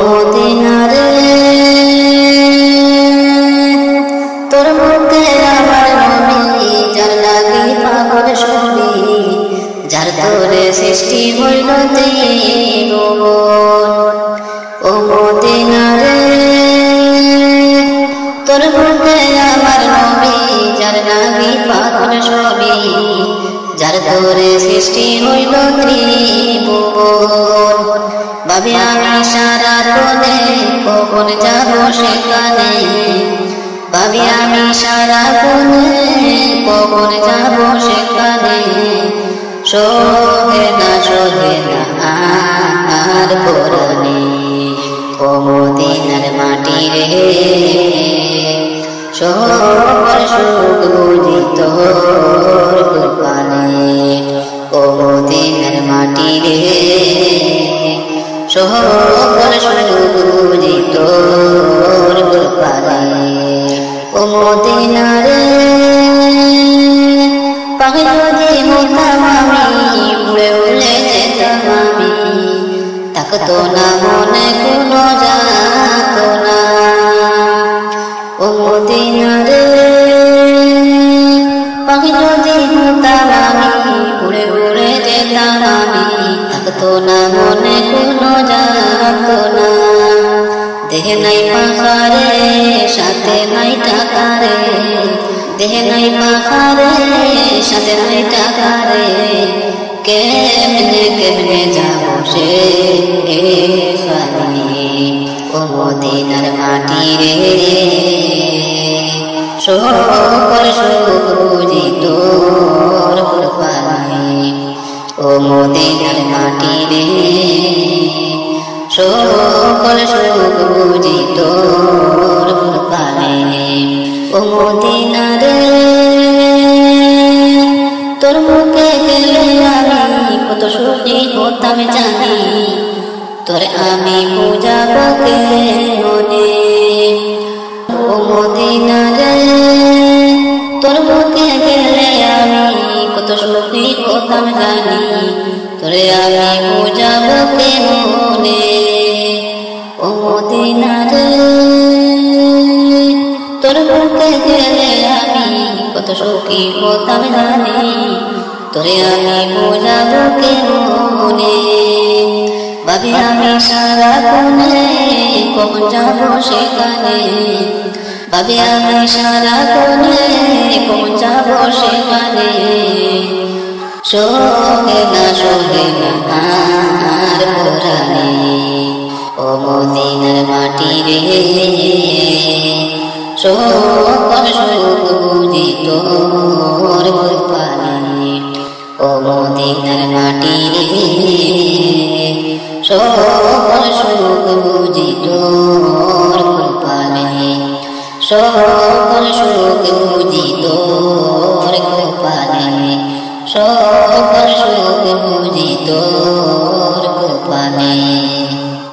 Medina রে তোর মুখে আমার নবী যার লাগি পাগল সবি যার তোরে সৃষ্টি হইল ত্রিভুবন ও মদিনা রে তোর মুখে আমার নবী যার লাগি পাগল সবি যার তোরে সৃষ্টি হইল ত্রিভুবন ভাবি আমি সারা কোণে কখন যাব সেখানে ভাবি আমি সারা কোণে কখন যাব সেখানে সহে না আর পরাণে ও মদিনার মাটি রে সকল সুখ বুঝি তোর কৃপানে ও মদিনার মাটি রে সকল সুখ বুঝি তোর কৃপানে ও মদিনা রে পাগল যদি হতাম আমি উড়ে উড়ে যেতাম আমি থাকতো না মনে কোনো যাত না ও মদিনা রে পাগল যদি হতাম আমি উড়ে উড়ে যেতাম আমি থাকতো না মনে কোনো যাত না দেহে নাই পাখারে সাথে নাই টাকারে দেহে নাই পাখারে সাথে নাই টাকারে কেমনে কেমনে যাব সে ও মদিনার মাটি রে সকল সুখ বুঝি তোর কৃপানে ও মদিনার মাটি রে সকল সুখ বুঝি তোর কৃপানে ও মদিনা রে তোর মুখে গেলে আমি কত সুখী হতাম জানি তোরে আমি বুঝাবো কে মনে ও মদিনা রে তোর মুখে গেলে আমি কত সুখী হতাম জানি তোরে আমি বুঝাবো কে মনে ও মদিনা রে তোর মুখে গেলে আমি কত সুখী হতাম জানি তোরে আমি বুঝাবো কে মনে ভাবি আমি সারা কোণে কখন যাব সেখানে ভাবি আমি সারা কোণে কখন যাব সেখানে সহে না আর পরাণে ও মদিনার মাটি রে সকল সুখ বুঝি তোর কৃপানে ও মদিনার মাটি রে সকল সুখ বুঝি তোর কৃপানে সকল সুখ বুঝি তোর কৃপানে সকল সুখ বুঝি তোর